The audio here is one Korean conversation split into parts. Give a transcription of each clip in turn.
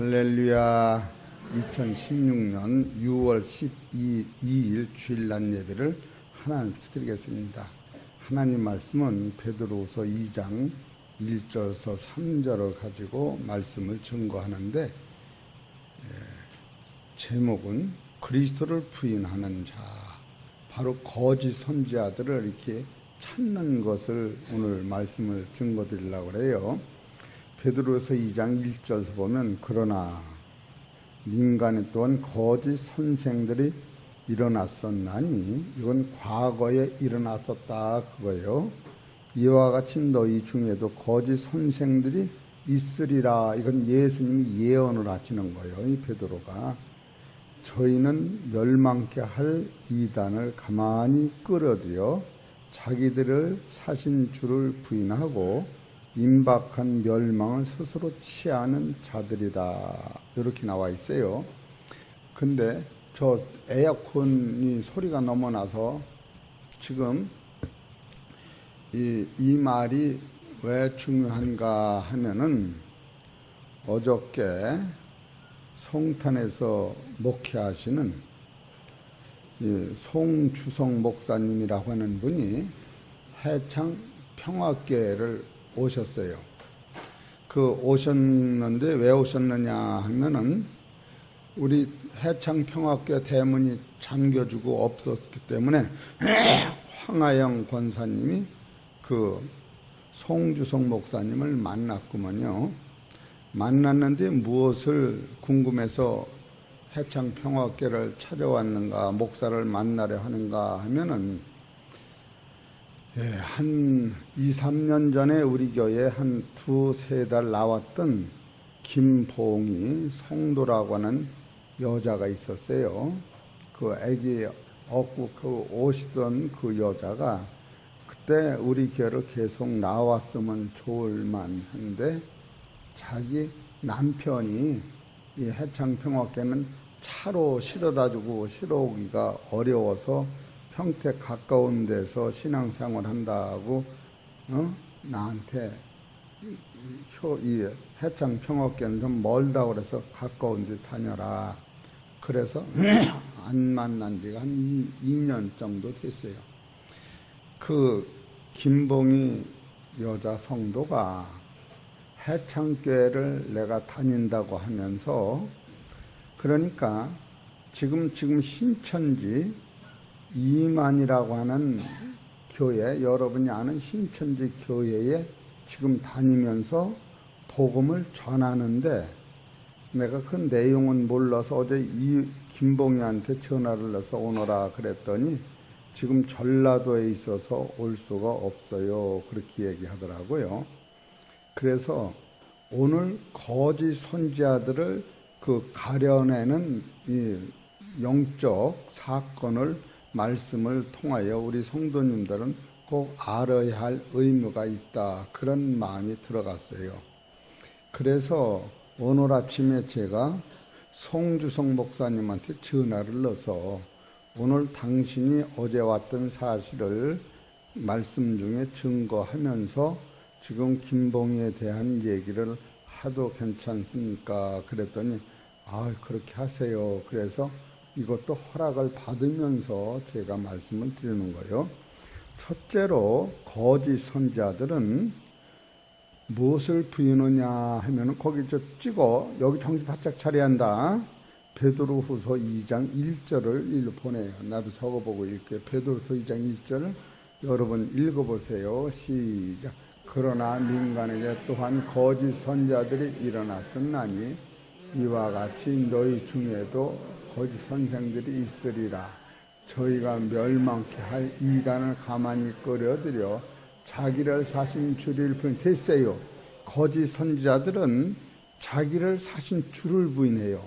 할렐루야. 2016년 6월 12일 주일날 예배를 하나님께 드리겠습니다. 하나님 말씀은 베드로후서 2장 1절에서 3절을 가지고 말씀을 증거하는데, 제목은 그리스도를 부인하는 자, 바로 거짓 선지자들을 이렇게 찾는 것을 오늘 말씀을 증거 드리려고 그래요. 베드로후서 2장 1절에서 보면, 그러나 민간에 또한 거짓 선생들이 일어났었나니, 이건 과거에 일어났었다 그거예요. 이와 같이 너희 중에도 거짓 선생들이 있으리라. 이건 예수님이 예언을 하시는 거예요. 이 베드로가 저희는 멸망케 할 이단을 가만히 끌어들여 자기들을 사신 주를 부인하고 임박한 멸망을 스스로 취하는 자들이다. 이렇게 나와 있어요. 근데 저 에어컨이 소리가 너무 나서 지금 이 말이 왜 중요한가 하면은, 어저께 송탄에서 목회하시는 송주성 목사님이라고 하는 분이 해창 평화교회를 오셨어요. 오셨는데 왜 오셨느냐 하면은, 우리 해창 평화교회 대문이 잠겨주고 없었기 때문에 황하영 권사님이 송주성 목사님을 만났구먼요. 만났는데 무엇을 궁금해서 해창 평화교회를 찾아왔는가, 목사를 만나려 하는가 하면은, 한 2, 3년 전에 우리 교회에 한 2, 3달 나왔던 김봉이 성도라고 하는 여자가 있었어요. 애기 얻고 오시던 그 여자가 그때 우리 교회를 계속 나왔으면 좋을 만한데, 자기 남편이 이 해창평화교회는 차로 실어다주고 실어오기가 어려워서 평택 가까운 데서 신앙생활 한다고 나한테 이 해창평화교회는 좀 멀다 그래서 가까운 데 다녀라. 그래서 안 만난 지가 한 2년 정도 됐어요. 김봉이 여자 성도가 해창교회를 내가 다닌다고 하면서, 그러니까 지금 신천지 이만이라고 하는 교회, 여러분이 아는 신천지 교회에 지금 다니면서 복음을 전하는데, 내가 그 내용은 몰라서 어제 이 김봉이한테 전화를 해서 오너라 그랬더니 지금 전라도에 있어서 올 수가 없어요. 그렇게 얘기하더라고요. 그래서 오늘 거짓 선지자들을 가려내는 이 영적 사건을 말씀을 통하여 우리 성도님들은 꼭 알아야 할 의무가 있다. 그런 마음이 들어갔어요. 그래서 오늘 아침에 제가 송주성 목사님한테 전화를 넣어서 오늘 당신이 어제 왔던 사실을 말씀 중에 증거하면서 지금 김봉희에 대한 얘기를 하도 괜찮습니까? 그랬더니 그렇게 하세요. 그래서 이것도 허락을 받으면서 제가 말씀을 드리는 거예요. 첫째로 거짓 선지자들은 무엇을 부인하냐 하면은, 거기 찍어, 여기 정신 바짝 차려야 한다. 베드로후서 2장 1절을 일로 보내요. 나도 적어보고 읽게요. 베드로후서 2장 1절을 여러분 읽어보세요. 시작. 그러나 민간에 또한 거짓 선지자들이 일어났었나니, 이와 같이 너희 중에도 거짓 선생들이 있으리라. 저희가 멸망케 할 이단을 가만히 끌어들여 자기를 사신 주를 부인. 됐어요. 거짓 선지자들은 자기를 사신 주를 부인해요.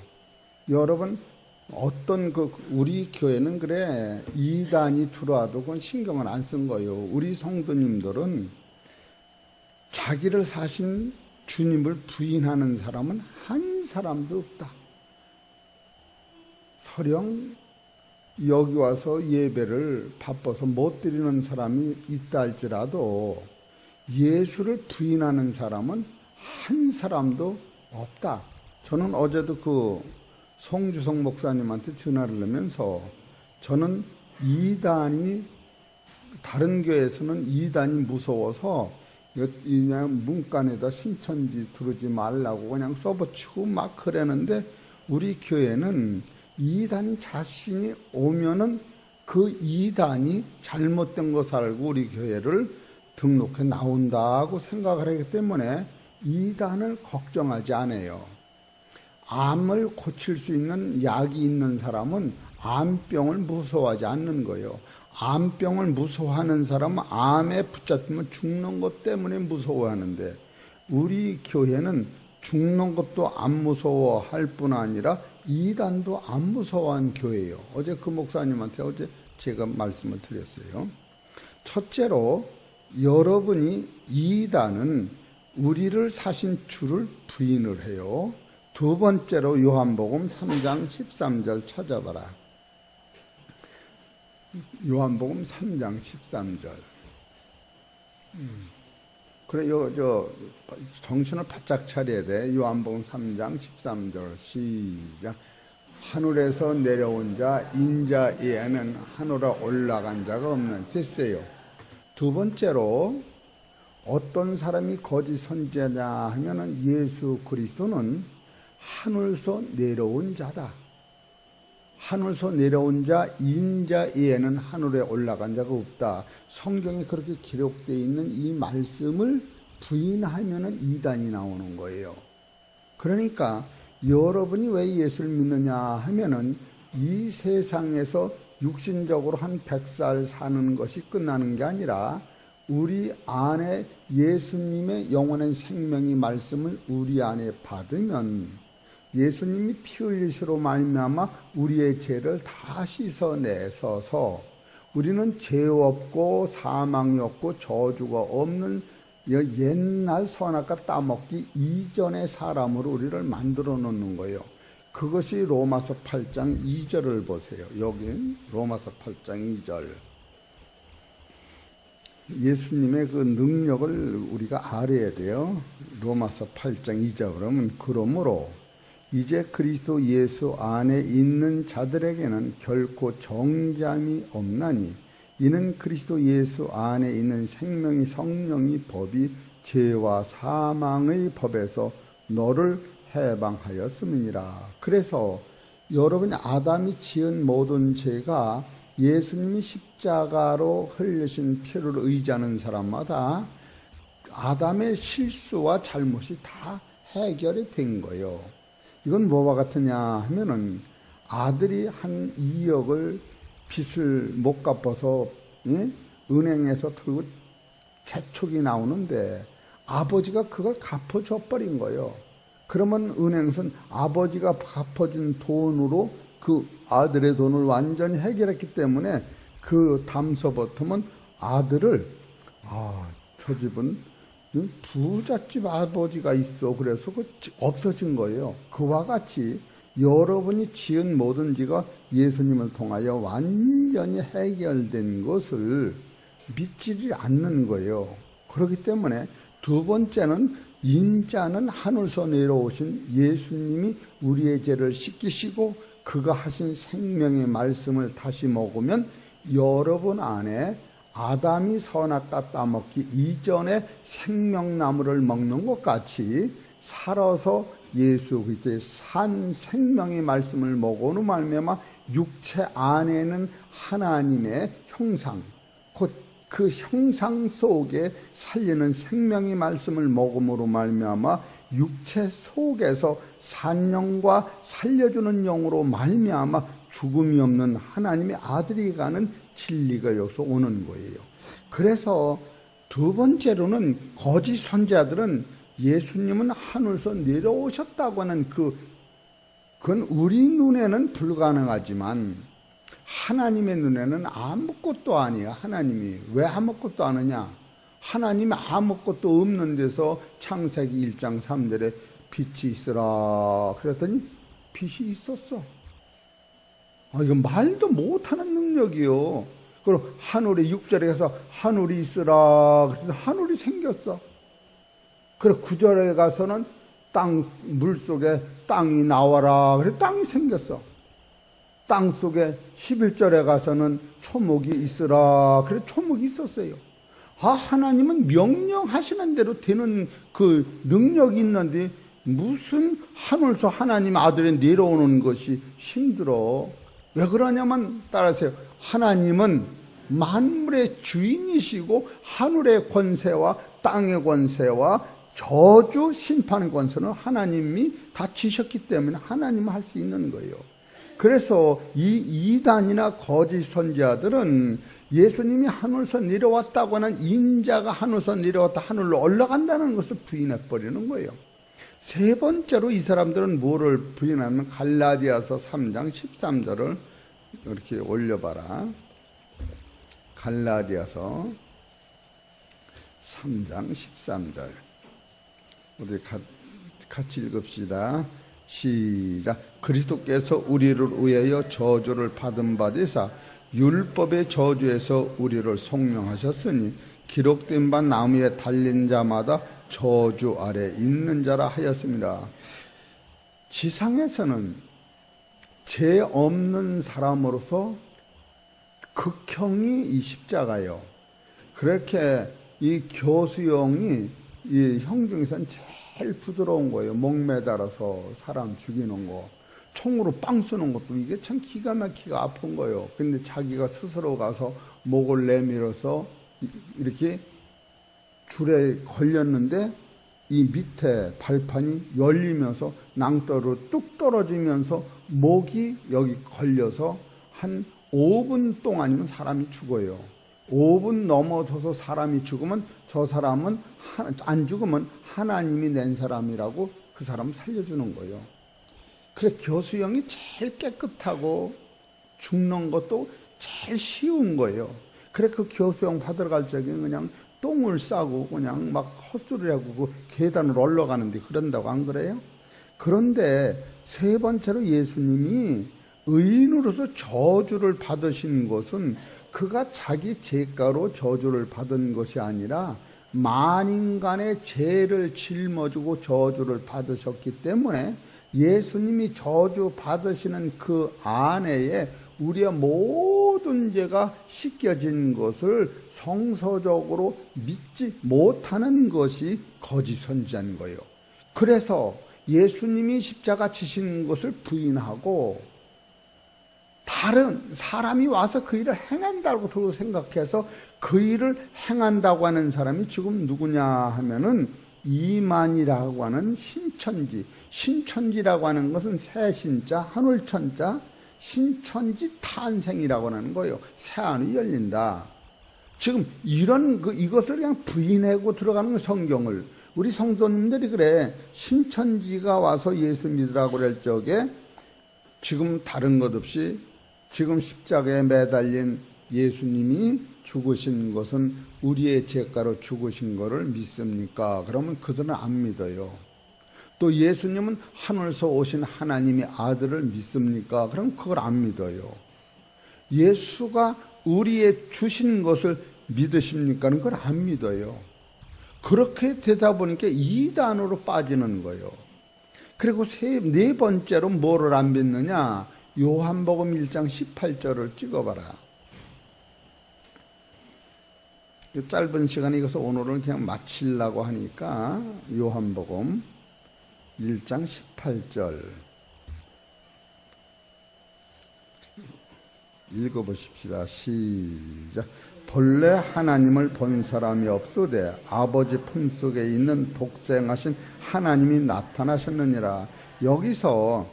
여러분, 우리 교회는 그래, 이단이 들어와도 그건 신경을 안 쓴 거예요. 우리 성도님들은 자기를 사신 주님을 부인하는 사람은 한 사람도 없다. 설령 여기 와서 예배를 바빠서 못 드리는 사람이 있다 할지라도 예수를 부인하는 사람은 한 사람도 없다. 저는 어제도 그 송주성 목사님한테 전화를 하면서 저는 이단이 다른 교회에서는 이단이 무서워서 그냥 문간에다 신천지 두르지 말라고 그냥 써붙이고 막 그러는데 우리 교회는 이단 자신이 오면은 그 이단이 잘못된 것을 알고 우리 교회를 등록해 나온다고 생각을 하기 때문에 이단을 걱정하지 않아요. 암을 고칠 수 있는 약이 있는 사람은 암병을 무서워하지 않는 거예요. 암병을 무서워하는 사람은 암에 붙잡히면 죽는 것 때문에 무서워하는데 우리 교회는 죽는 것도 안 무서워할 뿐 아니라 이단도 안 무서워한 교회예요. 어제 그 목사님한테 어제 제가 말씀을 드렸어요. 첫째로 여러분이 이단은 우리를 사신 주를 부인을 해요. 두 번째로 요한복음 3장 13절 찾아봐라. 요한복음 3장 13절. 그래, 정신을 바짝 차려야 돼. 요한복음 3장 13절. 시작. 하늘에서 내려온 자, 인자에는 하늘에 올라간 자가 없는. 됐어요. 두 번째로, 어떤 사람이 거짓 선지자냐 하면은 예수 그리스도는 하늘에서 내려온 자다. 하늘에서 내려온 자, 인자에는 하늘에 올라간 자가 없다. 성경에 그렇게 기록되어 있는 이 말씀을 부인하면은 이단이 나오는 거예요. 그러니까 여러분이 왜 예수를 믿느냐 하면은 이 세상에서 육신적으로 한 100살 사는 것이 끝나는 게 아니라 우리 안에 예수님의 영원한 생명의 말씀을 우리 안에 받으면 예수님이 피 흘리시로 말미암아 우리의 죄를 다 씻어내셔서 우리는 죄 없고 사망이 없고 저주가 없는 옛날 선악과 따먹기 이전의 사람으로 우리를 만들어 놓는 거예요. 그것이 로마서 8장 2절을 보세요. 여기 로마서 8장 2절. 예수님의 그 능력을 우리가 알아야 돼요. 로마서 8장 2절 그러면 그러므로 이제 그리스도 예수 안에 있는 자들에게는 결코 정죄함이 없나니 이는 그리스도 예수 안에 있는 생명이 성령이 법이 죄와 사망의 법에서 너를 해방하였음이니라. 그래서 여러분이 아담이 지은 모든 죄가 예수님이 십자가로 흘리신 피를 의지하는 사람마다 아담의 실수와 잘못이 다 해결이 된 거예요. 이건 뭐와 같으냐 하면은 아들이 한 2억을 빚을 못 갚아서 은행에서 들고 재촉이 나오는데 아버지가 그걸 갚아줘 버린 거예요. 그러면 은행은 아버지가 갚아준 돈으로 그 아들의 돈을 완전히 해결했기 때문에 그 담서버텀은 아들을 저 집은 부잣집 아버지가 있어. 그래서 그 없어진 거예요. 그와 같이 여러분이 지은 모든 죄가 예수님을 통하여 완전히 해결된 것을 믿지 않는 거예요. 그렇기 때문에 두 번째는 인자는 하늘에서 내려오신 예수님이 우리의 죄를 씻기시고 그가 하신 생명의 말씀을 다시 먹으면 여러분 안에 아담이 선악과 따먹기 이전에 생명나무를 먹는 것 같이 살아서 예수 그리스도의 산 생명의 말씀을 먹어오는 말미암아 육체 안에는 하나님의 형상, 곧 그 형상 속에 살리는 생명의 말씀을 먹음으로 말미암아 육체 속에서 산영과 살려주는 영으로 말미암아 죽음이 없는 하나님의 아들이 가는 진리가 여기서 오는 거예요. 그래서 두 번째로는 거짓 선지자들은 예수님은 하늘에서 내려오셨다고 하는 그건 우리 눈에는 불가능하지만 하나님의 눈에는 아무것도 아니에요. 하나님이 왜 아무것도 아느냐? 하나님이 아무것도 없는 데서 창세기 1장 3절에 빛이 있으라 그랬더니 빛이 있었어. 이건 말도 못하는 능력이요. 그리고 하늘에 6절에 가서 하늘이 있으라 그래서 하늘이 생겼어. 그리고 9절에 가서는 물 속에 땅이 나와라. 그래 땅이 생겼어. 땅 속에 11절에 가서는 초목이 있으라. 그래 초목이 있었어요. 하나님은 명령하시는 대로 되는 그 능력이 있는데 무슨 하늘에서 하나님 아들이 내려오는 것이 힘들어. 왜 그러냐면 따라하세요. 하나님은 만물의 주인이시고 하늘의 권세와 땅의 권세와 저주 심판의 권세는 하나님이 다 지셨기 때문에 하나님은 할 수 있는 거예요. 그래서 이 이단이나 거짓 선지자들은 예수님이 하늘에서 내려왔다고 하는 인자가 하늘에서 내려왔다 하늘로 올라간다는 것을 부인해 버리는 거예요. 세 번째로 이 사람들은 뭐를 부인하면 갈라디아서 3장 13절을 이렇게 올려봐라. 갈라디아서 3장 13절 우리 같이 읽읍시다. 시작. 그리스도께서 우리를 위하여 저주를 받은 바 되사 율법의 저주에서 우리를 속량하셨으니 기록된 바 나무에 달린 자마다 저주 아래 있는 자라 하였습니다. 지상에서는 죄 없는 사람으로서 극형이 이 십자가예요. 그렇게 이 교수형이 이 형 중에서는 제일 부드러운 거예요. 목 매달아서 사람 죽이는 거, 총으로 빵 쏘는 것도 이게 참 기가 막히게 아픈 거예요. 근데 자기가 스스로 가서 목을 내밀어서 이렇게 줄에 걸렸는데 이 밑에 발판이 열리면서 낭떠러로 뚝 떨어지면서 목이 여기 걸려서 한 5분 동안이면 사람이 죽어요. 5분 넘어서서 사람이 죽으면 저 사람은 안 죽으면 하나님이 낸 사람이라고 그 사람 살려주는 거예요. 그래 교수형이 제일 깨끗하고 죽는 것도 제일 쉬운 거예요. 그래 그 교수형 받으러 갈 적에 그냥 똥을 싸고 그냥 막 헛소리하고 그 계단을 올라가는데 그런다고 안 그래요? 그런데 세 번째로 예수님이 의인으로서 저주를 받으신 것은 그가 자기 죄가로 저주를 받은 것이 아니라 만인간의 죄를 짊어지고 저주를 받으셨기 때문에 예수님이 저주 받으시는 그 안에 우리의 모든 죄가 씻겨진 것을 성서적으로 믿지 못하는 것이 거짓 선지자인 거예요. 그래서 예수님이 십자가 지신 것을 부인하고 다른 사람이 와서 그 일을 행한다고 생각해서 그 일을 행한다고 하는 사람이 지금 누구냐 하면은 이만이라고 하는 신천지. 신천지라고 하는 것은 새신자, 하늘천자, 신천지 탄생이라고 하는 거예요. 새하늘이 열린다. 지금 이것을 그냥 부인하고 들어가는 성경을. 우리 성도님들이 그래. 신천지가 와서 예수 믿으라고 그럴 적에 지금 다른 것 없이 지금 십자가에 매달린 예수님이 죽으신 것은 우리의 죄가로 죽으신 것을 믿습니까? 그러면 그들은 안 믿어요. 또 예수님은 하늘에서 오신 하나님의 아들을 믿습니까? 그럼 그걸 안 믿어요. 예수가 우리의 주신 것을 믿으십니까? 그걸 안 믿어요. 그렇게 되다 보니까 이단으로 빠지는 거예요. 그리고 네 번째로 뭐를 안 믿느냐? 요한복음 1장 18절을 찍어봐라. 짧은 시간에 이것을 오늘은 그냥 마치려고 하니까 요한복음 1장 18절 읽어보십시다. 시작. 본래 하나님을 본 사람이 없으되 아버지 품속에 있는 독생하신 하나님이 나타나셨느니라. 여기서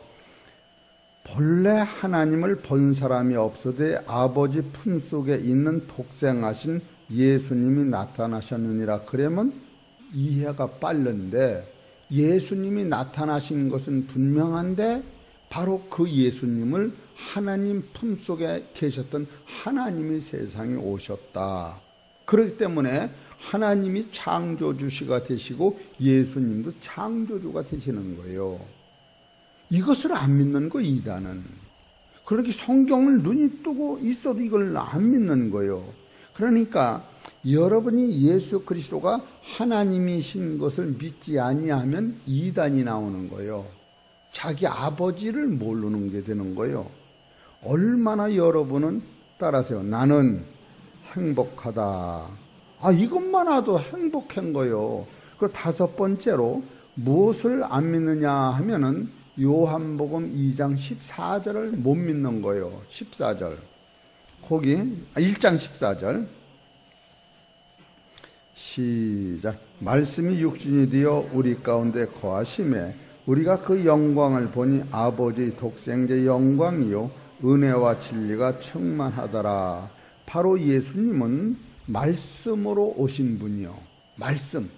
본래 하나님을 본 사람이 없으되 아버지 품속에 있는 독생하신 예수님이 나타나셨느니라. 그러면 이해가 빠른데 예수님이 나타나신 것은 분명한데 바로 그 예수님을 하나님 품속에 계셨던 하나님이 세상에 오셨다. 그렇기 때문에 하나님이 창조주시가 되시고 예수님도 창조주가 되시는 거예요. 이것을 안 믿는 거 이단은. 그렇게 성경을 눈이 뜨고 있어도 이걸 안 믿는 거예요. 그러니까 여러분이 예수 그리스도가 하나님이신 것을 믿지 아니하면 이단이 나오는 거예요. 자기 아버지를 모르는 게 되는 거예요. 얼마나 여러분은 따라하세요. 나는 행복하다. 이것만 와도 행복한 거예요. 그 다섯 번째로 무엇을 안 믿느냐 하면은 요한복음 2장 14절을 못 믿는 거예요. 14절. 거기 1장 14절. 시작. 말씀이 육신이 되어 우리 가운데 거하심에 우리가 그 영광을 보니 아버지 독생자의 영광이요 은혜와 진리가 충만하더라. 바로 예수님은 말씀으로 오신 분이요. 말씀.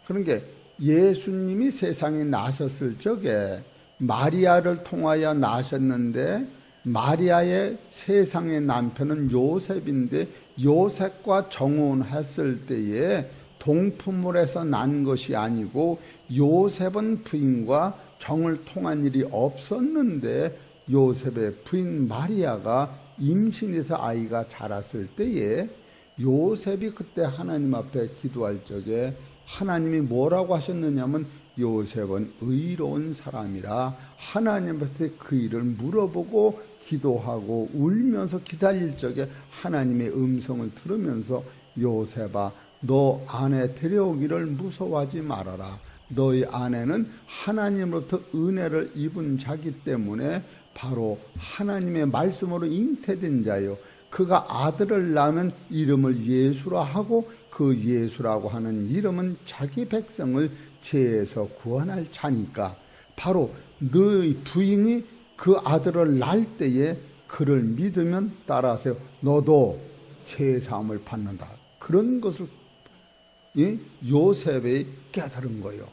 그러니까 예수님이 세상에 나셨을 적에 마리아를 통하여 나셨는데 마리아의 세상의 남편은 요셉인데 요셉과 정혼했을 때에 동품을 해서 난 것이 아니고 요셉은 부인과 정을 통한 일이 없었는데 요셉의 부인 마리아가 임신해서 아이가 자랐을 때에 요셉이 그때 하나님 앞에 기도할 적에 하나님이 뭐라고 하셨느냐면 요셉은 의로운 사람이라 하나님한테 그 일을 물어보고 기도하고 울면서 기다릴 적에 하나님의 음성을 들으면서 요셉아 너 아내 데려오기를 무서워하지 말아라. 너희 아내는 하나님으로부터 은혜를 입은 자기 때문에 바로 하나님의 말씀으로 잉태된 자요. 그가 아들을 낳으면 이름을 예수라 하고 그 예수라고 하는 이름은 자기 백성을 죄에서 구원할 자니까 바로 너희 부인이 그 아들을 낳을 때에 그를 믿으면 따라하세요. 너도 죄 사함을 받는다. 그런 것을 요셉이 깨달은 거예요.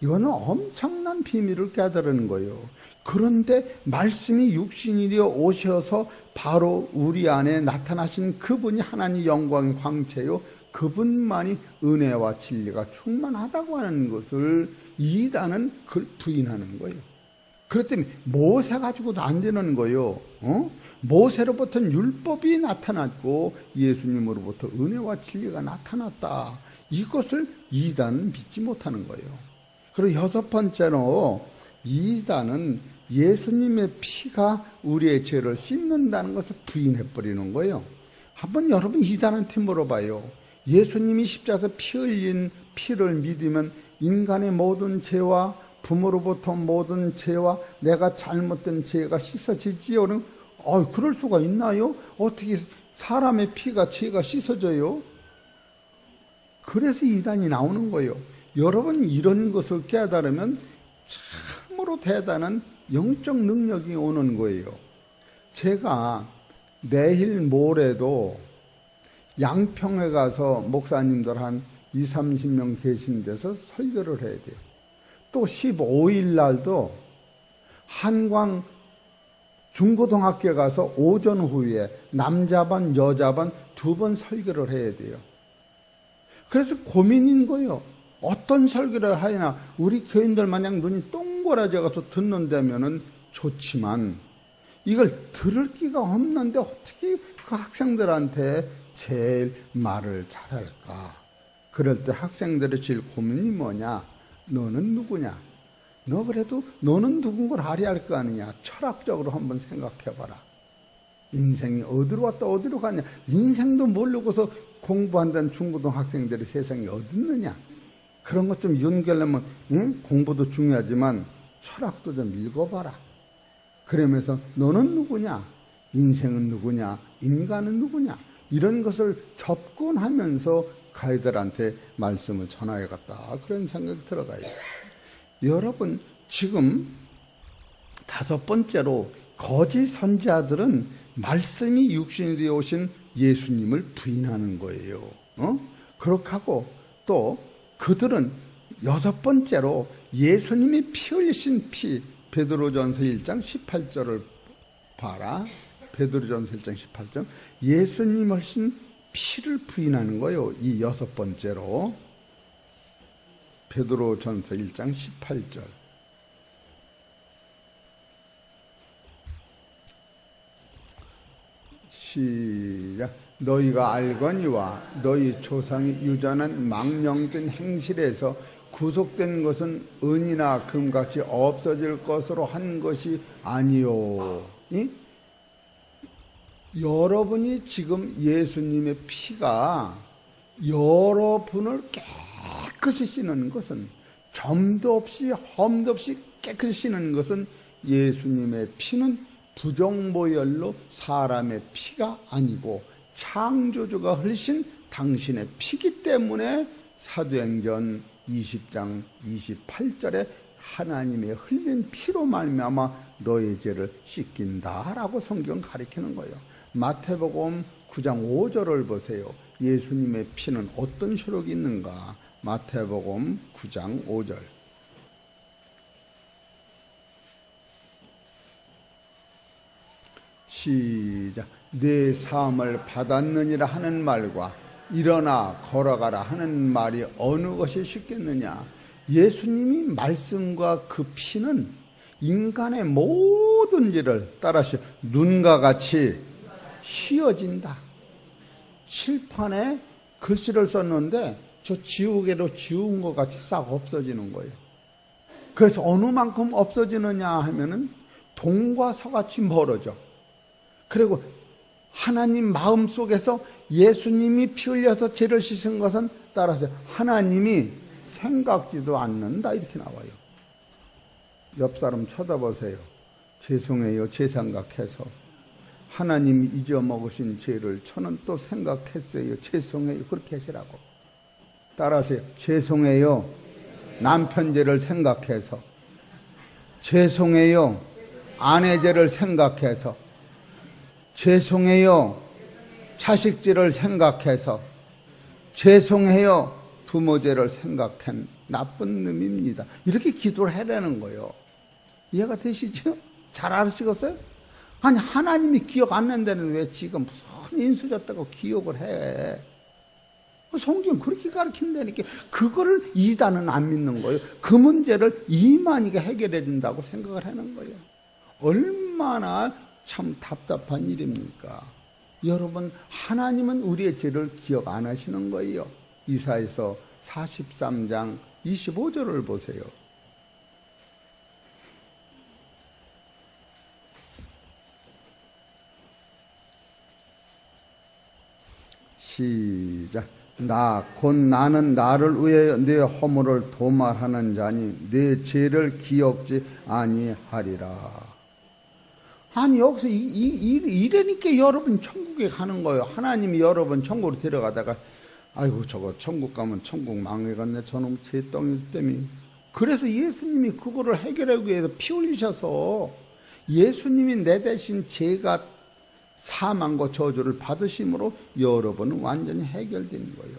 이거는 엄청난 비밀을 깨달은 거예요. 그런데 말씀이 육신이 되어 오셔서 바로 우리 안에 나타나신 그분이 하나님 영광의 광채요. 그분만이 은혜와 진리가 충만하다고 하는 것을 이단은 부인하는 거예요. 그렇기 때문에 모세 가지고도 안 되는 거예요. 모세로부터는 율법이 나타났고 예수님으로부터 은혜와 진리가 나타났다. 이것을 이단은 믿지 못하는 거예요. 그리고 여섯 번째로 이단은 예수님의 피가 우리의 죄를 씻는다는 것을 부인해버리는 거예요. 한번 여러분 이단한테 물어봐요. 예수님이 십자가에서 피 흘린 피를 믿으면 인간의 모든 죄와 부모로부터 모든 죄와 내가 잘못된 죄가 씻어지지요? 그럴 수가 있나요? 어떻게 사람의 피가 죄가 씻어져요? 그래서 이단이 나오는 거예요. 여러분 이런 것을 깨달으면 참으로 대단한 영적 능력이 오는 거예요. 제가 내일 모레도 양평에 가서 목사님들 한 20, 30명 계신 데서 설교를 해야 돼요. 또 15일 날도 한광 중고등학교에 가서 오전 후에 남자반 여자반 2번 설교를 해야 돼요. 그래서 고민인 거예요. 어떤 설교를 하냐. 우리 교인들 마냥 눈이 동그라져 가서 듣는다면은 좋지만 이걸 들을 기가 없는데 어떻게 그 학생들한테 제일 말을 잘할까? 그럴 때 학생들의 제일 고민이 뭐냐? 너는 누구냐? 너 그래도 너는 누군 걸 알아야 할 거 아니냐? 철학적으로 한번 생각해봐라. 인생이 어디로 왔다 어디로 가냐? 인생도 모르고서 공부한다는 중고등학생들이 세상에 어디 있느냐? 그런 것 좀 연결하면 공부도 중요하지만 철학도 좀 읽어봐라. 그러면서 너는 누구냐? 인생은 누구냐? 인간은 누구냐? 이런 것을 접근하면서 가이들한테 말씀을 전하야겠다. 그런 생각이 들어가요. 여러분 지금 다섯 번째로 거짓 선지자들은 말씀이 육신이 되어 오신 예수님을 부인하는 거예요. 그렇게 하고 또 그들은 여섯 번째로 예수님이 피 흘리신 피, 베드로전서 1장 18절을 봐라. 베드로전서 1장 18절. 예수님 흘리신 피를 부인하는 거예요. 이 여섯 번째로. 베드로전서 1장 18절. 시작. 너희가 알거니와 너희 조상이 유전한 망령된 행실에서 구속된 것은 은이나 금같이 없어질 것으로 한 것이 아니요. 여러분이 지금 예수님의 피가 여러분을 깨끗이 씻는 것은, 점도 없이 험도 없이 깨끗이 씻는 것은, 예수님의 피는 부정보혈로 사람의 피가 아니고 창조주가 흘리신 당신의 피기 때문에 사도행전 20장 28절에 하나님의 흘린 피로 말미암아 너의 죄를 씻긴다라고 성경 가리키는 거예요. 마태복음 9장 5절을 보세요. 예수님의 피는 어떤 효력이 있는가? 마태복음 9장 5절. 시작. 내 사함을 받았느니라 하는 말과 일어나 걸어가라 하는 말이 어느 것이 쉽겠느냐? 예수님이 말씀과 그 피는 인간의 모든 일을 따라서 눈과 같이 휘어진다. 칠판에 글씨를 썼는데 저 지우개로 지운 것 같이 싹 없어지는 거예요. 그래서 어느 만큼 없어지느냐 하면은 동과 서같이 멀어져. 그리고 하나님 마음속에서 예수님이 피 흘려서 죄를 씻은 것은 따라서 하나님이 생각지도 않는다 이렇게 나와요. 옆 사람 쳐다보세요. 죄송해요. 죄 생각해서. 하나님이 잊어먹으신 죄를 저는 또 생각했어요. 죄송해요. 그렇게 하시라고. 따라하세요. 죄송해요. 남편 죄를 생각해서. 죄송해요. 아내 죄를 생각해서. 죄송해요. 자식 죄를 생각해서. 죄송해요. 부모 죄를 생각한 나쁜 놈입니다. 이렇게 기도를 해라는 거예요. 이해가 되시죠? 잘 알으시겠어요? 아니 하나님이 기억 안 난다는 왜 지금 무슨 인수졌다고 기억을 해? 성경 그렇게 가르친다니까. 그거를 이단은 안 믿는 거예요. 그 문제를 이만희가 해결해 준다고 생각을 하는 거예요. 얼마나 참 답답한 일입니까? 여러분, 하나님은 우리의 죄를 기억 안 하시는 거예요. 이사야서 43장 25절을 보세요. 시작. 곧 나는 나를 위하여 내 허물을 도말하는 자니 내 죄를 기억지 아니하리라. 아니 여기서 이러니까 여러분 천국에 가는 거예요. 하나님이 여러분 천국으로 데려가다가 아이고 저거 천국 가면 천국 망해갔네 저놈 죄덩이 때문에. 그래서 예수님이 그거를 해결하기 위해서 피 흘리셔서 예수님이 내 대신 죄가 사망과 저주를 받으심으로 여러분은 완전히 해결된 거예요.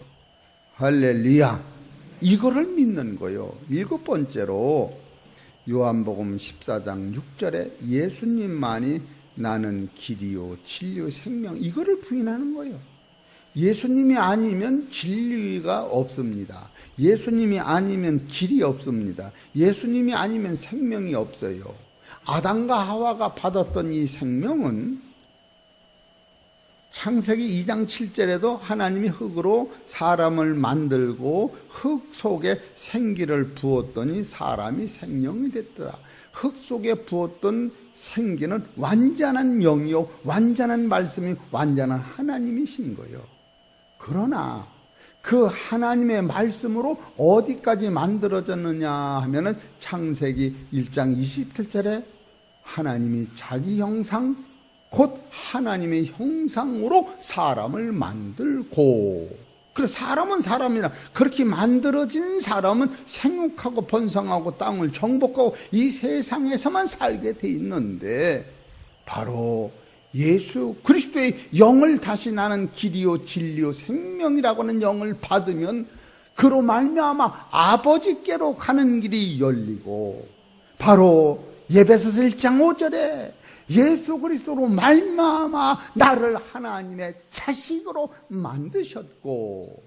할렐루야. 이거를 믿는 거예요. 7번째로 요한복음 14장 6절에 예수님만이 나는 길이요 진리요 생명, 이거를 부인하는 거예요. 예수님이 아니면 진리가 없습니다. 예수님이 아니면 길이 없습니다. 예수님이 아니면 생명이 없어요. 아담과 하와가 받았던 이 생명은 창세기 2장 7절에도 하나님이 흙으로 사람을 만들고 흙 속에 생기를 부었더니 사람이 생명이 됐더라. 흙 속에 부었던 생기는 완전한 영이요 완전한 말씀이 완전한 하나님이신 거예요. 그러나 그 하나님의 말씀으로 어디까지 만들어졌느냐 하면은 창세기 1장 27절에 하나님이 자기 형상 곧 하나님의 형상으로 사람을 만들고, 그래서 사람은 사람이라 그렇게 만들어진 사람은 생육하고 번성하고 땅을 정복하고 이 세상에서만 살게 돼 있는데, 바로 예수 그리스도의 영을 다시 나는 길이요 진리요 생명이라고 하는 영을 받으면 그로 말미암아 아버지께로 가는 길이 열리고, 바로 에베소서 1장 5절에 예수 그리스도로 말미암아 나를 하나님의 자식으로 만드셨고,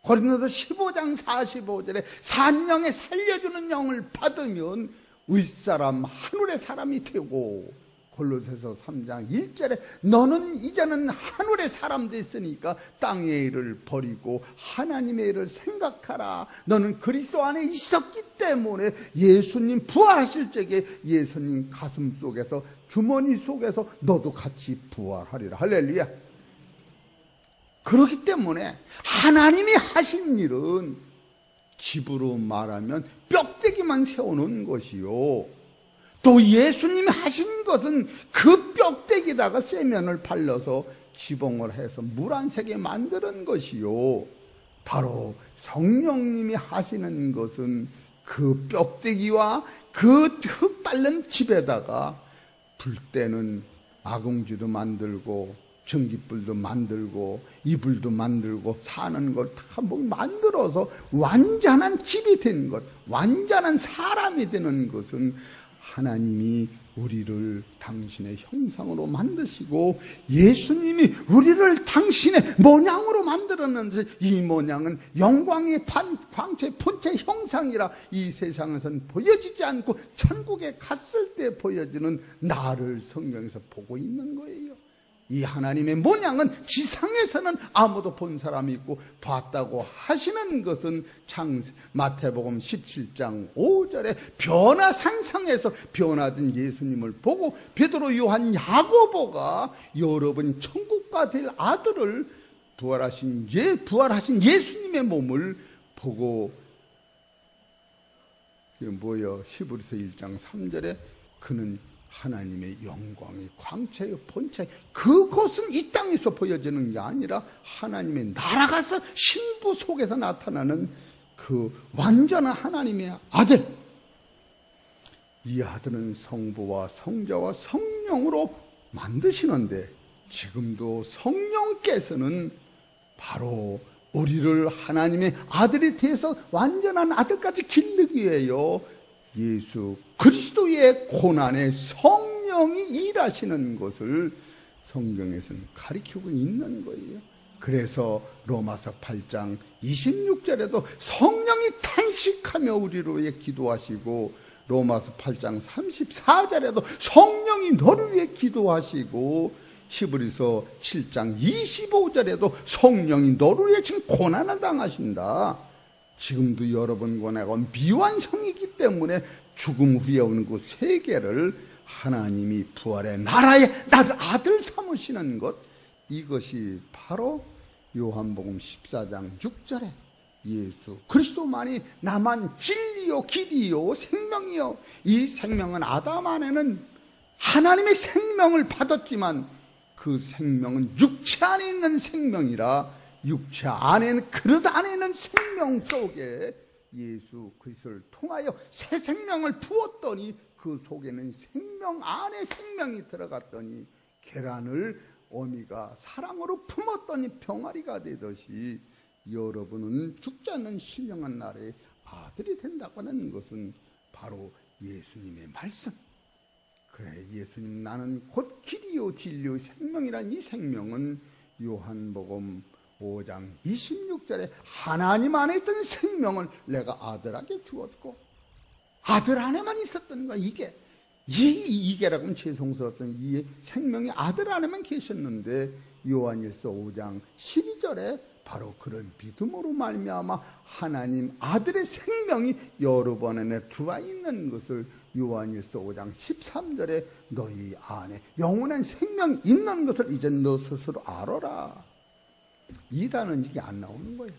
고린도서 15장 45절에 산영에 살려주는 영을 받으면 윗사람 하늘의 사람이 되고, 골로새서 3장 1절에 너는 이제는 하늘의 사람 됐으니까 땅의 일을 버리고 하나님의 일을 생각하라. 너는 그리스도 안에 있었기 때문에 예수님 부활하실 적에 예수님 가슴 속에서, 주머니 속에서 너도 같이 부활하리라. 할렐루야. 그렇기 때문에 하나님이 하신 일은 집으로 말하면 뼈대기만 세우는 것이요, 또 예수님이 하신 것은 그 뼈대기다가 쇠면을 발라서 지붕을 해서 물 안 새게 만드는 것이요, 바로 성령님이 하시는 것은 그 뼈대기와 그 흙 바른 집에다가 불 때는 아궁지도 만들고 전깃불도 만들고 이불도 만들고 사는 걸 다 만들어서 완전한 집이 된 것, 완전한 사람이 되는 것은 하나님이 우리를 당신의 형상으로 만드시고 예수님이 우리를 당신의 모양으로 만들었는데, 이 모양은 영광의 광채 본체 형상이라 이 세상에서는 보여지지 않고 천국에 갔을 때 보여지는 나를 성경에서 보고 있는 거예요. 이 하나님의 모양은 지상에서는 아무도 본 사람이 있고 봤다고 하시는 것은 마태복음 17장 5절에 변화산상에서 변화된 예수님을 보고 베드로, 요한, 야고보가 여러분이 천국 갈 아들을 부활하신 예수님의 몸을 보고, 히브리서 1장 3절에 그는 하나님의 영광의 광채의 본체, 그것은 이 땅에서 보여지는 게 아니라 하나님의 날아가서 신부 속에서 나타나는 그 완전한 하나님의 아들. 이 아들은 성부와 성자와 성령으로 만드시는데, 지금도 성령께서는 바로 우리를 하나님의 아들이 되어서 완전한 아들까지 기르기 위하여 예수 그리스도의 고난에 성령이 일하시는 것을 성경에서는 가리키고 있는 거예요. 그래서 로마서 8장 26절에도 성령이 탄식하며 우리를 위해 기도하시고, 로마서 8장 34절에도 성령이 너를 위해 기도하시고, 히브리서 7장 25절에도 성령이 너를 위해 지금 고난을 당하신다. 지금도 여러분과 내가 미완성이기 때문에 죽음 후에 오는 그 세계를 하나님이 부활의 나라에 나를 아들 삼으시는 것, 이것이 바로 요한복음 14장 6절에 예수 그리스도만이 나만 진리요 길이요 생명이요, 이 생명은 아담 안에는 하나님의 생명을 받았지만 그 생명은 육체 안에 있는 생명이라, 육체 안에는, 그릇 안에 있는 생명 속에 예수 그리스도를 통하여 새 생명을 부었더니 그 속에는 생명 안에 생명이 들어갔더니 계란을 어미가 사랑으로 품었더니 병아리가 되듯이 여러분은 죽지 않는 신령한 나라의 아들이 된다고 하는 것은 바로 예수님의 말씀. 그래, 예수님 나는 곧 길이요 진리요 생명이란 이 생명은 요한복음 5장 26절에 하나님 안에 있던 생명을 내가 아들에게 주었고, 아들 안에만 있었던 거야. 이게라고 하면 죄송스럽던 이 생명이 아들 안에만 계셨는데, 요한일서 5장 12절에 바로 그런 믿음으로 말미암아 하나님 아들의 생명이 여러분 안에 들어와 있는 것을 요한일서 5장 13절에 너희 안에 영원한 생명이 있는 것을 이제 너 스스로 알아라. 이단은 이게 안 나오는 거예요.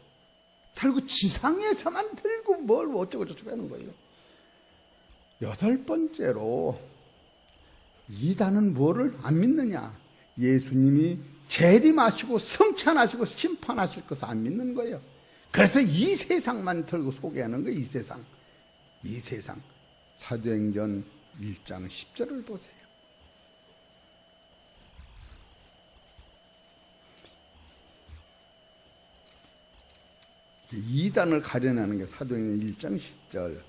결국 지상에서만 들고 뭘 어쩌고저쩌고 하는 거예요. 8번째로, 이단은 뭐를 안 믿느냐? 예수님이 재림하시고 승천하시고 심판하실 것을 안 믿는 거예요. 그래서 이 세상만 들고 소개하는 거예요. 이 세상. 사도행전 1장 10절을 보세요. 이단을 가려내는 게 사도행전 1장 10절.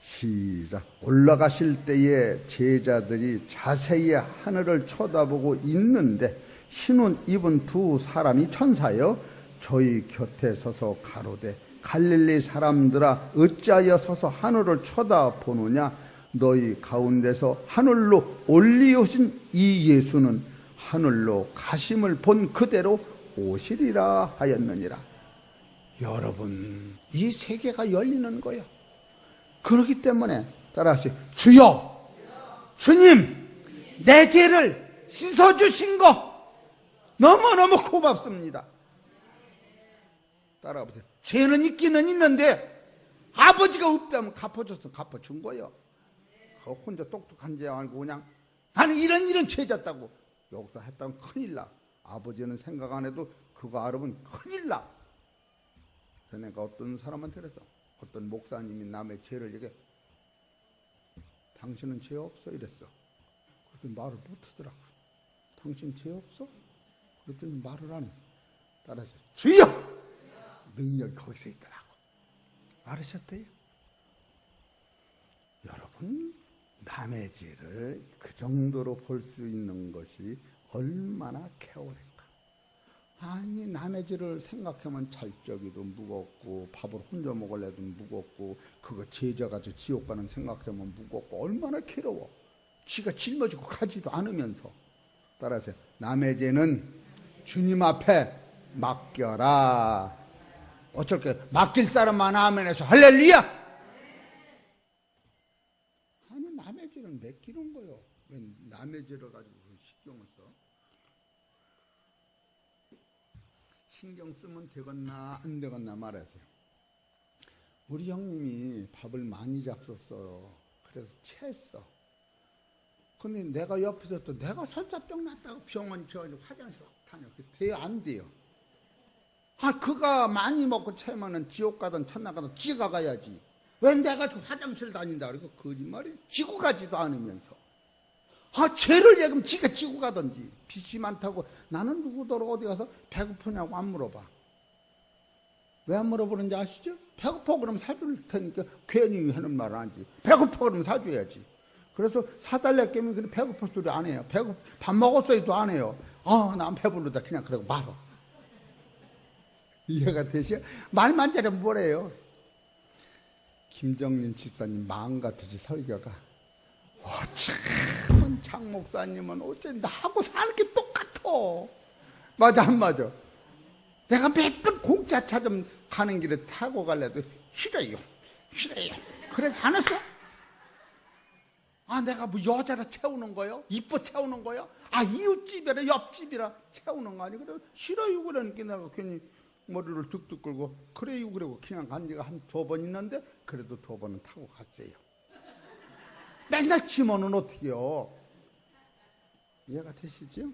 시작. 올라가실 때에 제자들이 자세히 하늘을 쳐다보고 있는데 흰옷 입은 두 사람이 천사여 저희 곁에 서서 가로되 갈릴리 사람들아 어찌하여 서서 하늘을 쳐다보느냐? 너희 가운데서 하늘로 올리오신 이 예수는 하늘로 가심을 본 그대로 오시리라 하였느니라. 여러분, 이 세계가 열리는 거예요. 그렇기 때문에 따라하세요. 주여, 주님, 내 죄를 씻어주신 거 너무너무 고맙습니다. 따라해보세요. 죄는 있기는 있는데 아버지가 없다면 갚아줬으면 갚아준 거예요. 혼자 똑똑한 줄 알고 그냥 나는 이런 죄 졌다고 여기서 했다면 큰일 나. 아버지는 생각 안 해도 그거 알으면 큰일 나. 그러니까 어떤 사람한테 그래서 어떤 목사님이 남의 죄를 얘기해. 당신은 죄 없어? 이랬어. 그랬더니 말을 못하더라고. 당신 죄 없어? 그랬더니 말을 안 해. 따라서 주여! 능력이 거기서 있더라고. 알으셨대요? 여러분, 남의 죄를 그 정도로 볼 수 있는 것이 얼마나 개오랜가. 아니, 남의 죄를 생각하면 잘적이도 무겁고 밥을 혼자 먹을래도 무겁고 그거 죄져가지고 지옥 가는 생각하면 무겁고 얼마나 괴로워. 지가 짊어지고 가지도 않으면서. 따라서 남의 죄는 주님 앞에 맡겨라. 어쩔게 맡길 사람만 아멘해서 할렐루야. 아니, 남의 죄는 맡기는 거요. 왜 남의 죄를 가지고 신경을 써? 신경 쓰면 되겠나 안 되겠나 말하세요. 우리 형님이 밥을 많이 잡섰어요. 그래서 체했어. 근데 내가 옆에서 또 내가 설사병 났다고 병원 지어가지고 화장실 확 다녀. 돼요 안 돼요? 아, 그가 많이 먹고 체면은 지옥 가든 천당 가든 지가 가야지. 왜 내가 화장실 다닌다 그러고 거짓말이 지고 가지도 않으면서. 아, 죄를 얘기하면 지가 지고 가든지. 빚이 많다고 나는 누구더러 어디 가서 배고프냐고 안 물어봐. 왜 안 물어보는지 아시죠? 배고파 그러면 사줄 테니까 괜히 하는 말을 안 하지. 배고파 그러면 사줘야지. 그래서 사달래 깨면 그냥 배고플 소리 안 해요. 밥 먹었어요도 안 해요. 아, 난 배부르다 그냥 그러고 말어. 이해가 되시죠? 말만 잘하면 뭐래요? 김정림 집사님 마음 같으지 설교가. 참, 장 목사님은 어째 나하고 사는 게 똑같아. 맞아 안 맞아? 내가 매번 공짜차좀 가는 길에 타고 갈래도 싫어요. 그러지 않았어? 아, 내가 뭐 여자라 채우는 거요? 이뻐 채우는 거요? 아, 이웃집이라 옆집이라 채우는 거 아니고 싫어요. 그러니까 내가 괜히 머리를 툭툭 끌고 그래요 그러고 그냥 간 지가 한 2번 있는데 그래도 2번은 타고 갔어요. 맨날 치면은 어떡해요? 이해가 되시죠?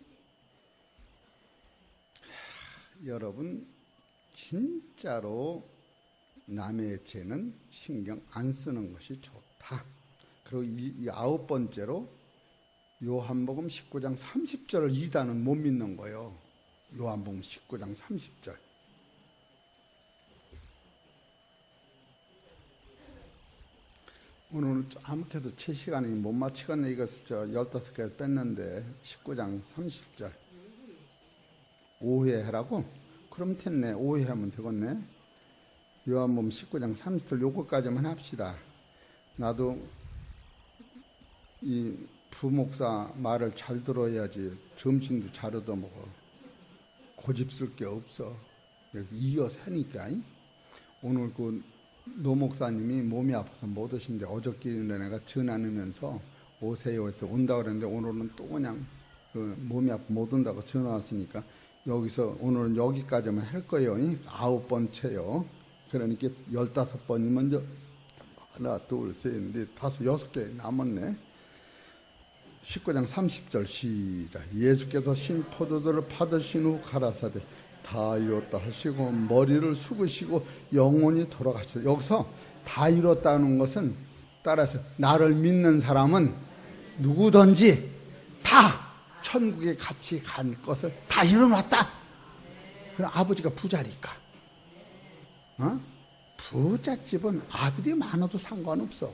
여러분, 진짜로 남의 죄는 신경 안 쓰는 것이 좋다. 그리고 이 9번째로 요한복음 19장 30절을 이단은 못 믿는 거예요. 요한복음 19장 30절. 오늘 아무래도 제 시간이 못 맞추겠네. 이거 15개 뺐는데 19장 30절 오해하라고? 그럼 됐네. 오해하면 되겠네. 요한복음 19장 30절 요거까지만 합시다. 나도 이 부목사 말을 잘 들어야지 점심도 잘 얻어먹어. 고집 쓸 게 없어. 이어서 하니까. 오늘 그 노목사님이 몸이 아파서 못 오신데 어저께 내가 전화하면서 오세요 했더니 온다고 그랬는데 오늘은 또 그냥 그 몸이 아파 못 온다고 전화 왔으니까 여기서 오늘은 여기까지만 할 거예요. 9번째요. 그러니까 15번이면 이제 하나, 둘, 셋, 넷, 다섯, 6개 남았네. 19장 30절 시작. 예수께서 신 포도주를 받으신 후 가라사대 다 이뤘다 하시고 머리를 숙으시고 영원히 돌아가시다. 여기서 다 이뤘다는 것은 따라서 나를 믿는 사람은 누구든지 다 천국에 같이 간 것을 다 이뤄놨다. 그럼 아버지가 부자니까. 부잣집은 아들이 많아도 상관없어.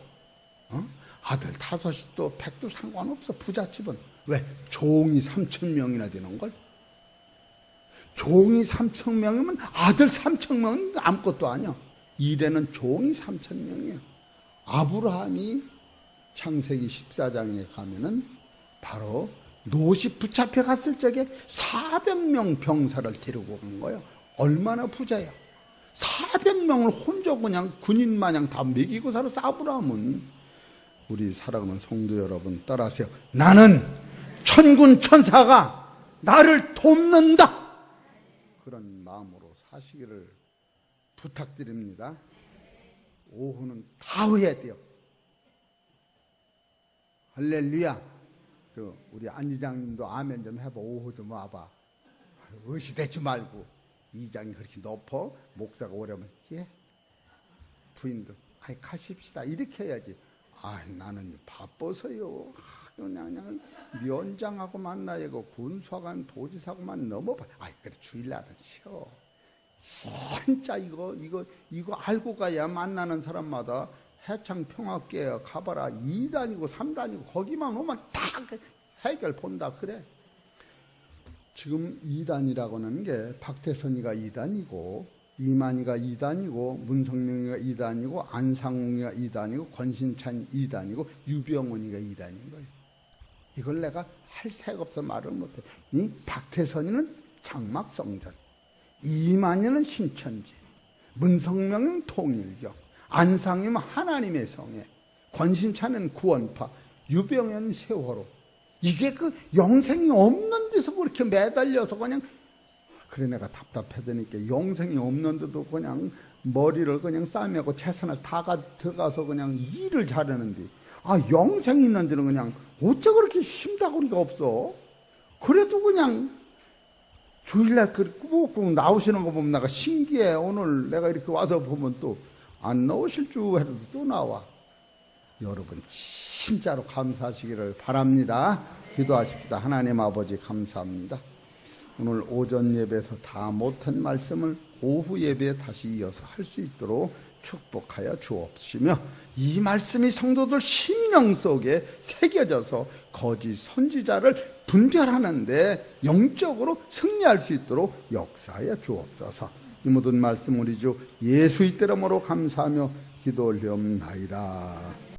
아들 5도 100도 상관없어. 부잣집은. 왜? 종이 3,000명이나 되는걸? 종이 3,000명이면 아들 3,000명은 아무것도 아니야. 이래는 종이 3,000명이야. 아브라함이 창세기 14장에 가면은 바로 롯이 붙잡혀 갔을 적에 400명 병사를 데리고 간 거예요. 얼마나 부자야. 400명을 혼자 그냥 군인 마냥 다 먹이고 살아. 아브라함은. 우리 사랑하는 성도 여러분 따라하세요. 나는 천군 천사가 나를 돕는다. 그런 마음으로 사시기를 부탁드립니다. 오후는 다 해야 돼요. 할렐루야. 우리 안지장님도 아멘 좀 해봐. 오후 좀 와봐. 의시대지 말고. 이장이 그렇게 높아. 목사가 오려면 예 부인도 아이 가십시다 이렇게 해야지. 아이 나는 바빠서요. 그냥 위원장하고 만나야고 군수하고 도지사하고만 넘어봐. 아이 그래 주일날은 쉬어. 진짜 이거 알고 가야 만나는 사람마다 해창평화교회 가봐라. 2단이고 3단이고 거기만 오면 다 해결 본다 그래. 지금 2단이라고 하는 게 박태선이가 2단이고 이만희가 2단이고 문성명이가 2단이고 안상웅이가 2단이고 권신찬이 2단이고 유병원이가 2단인 거예요. 이걸 내가 할 새가 없어 말을 못해. 이 박태선이는 장막성전, 이만희는 신천지, 문성명은 통일교, 안상임은 하나님의 성에, 권신찬은 구원파, 유병현은 세월호. 이게 그 영생이 없는 데서 그렇게 매달려서 그냥 그래 내가 답답해되니까 영생이 없는데도 그냥 머리를 그냥 싸매고 최선을 다가 들어가서 그냥 일을 잘하는데 영생이 있는 데는 그냥 어째 그렇게 심다구리가 없어. 그래도 그냥 주일날 꾹꾹 나오시는 거 보면 내가 신기해. 오늘 내가 이렇게 와서 보면 또 안 나오실 줄 해도 또 나와. 여러분 진짜로 감사하시기를 바랍니다. 기도하십시다. 하나님 아버지 감사합니다. 오늘 오전 예배에서 다 못한 말씀을 오후 예배에 다시 이어서 할 수 있도록 축복하여 주옵시며 이 말씀이 성도들 심령 속에 새겨져서 거짓 선지자를 분별하는데 영적으로 승리할 수 있도록 역사하여 주옵소서. 이 모든 말씀 우리 주 예수의 이름으로 감사하며 기도 올리옵나이다.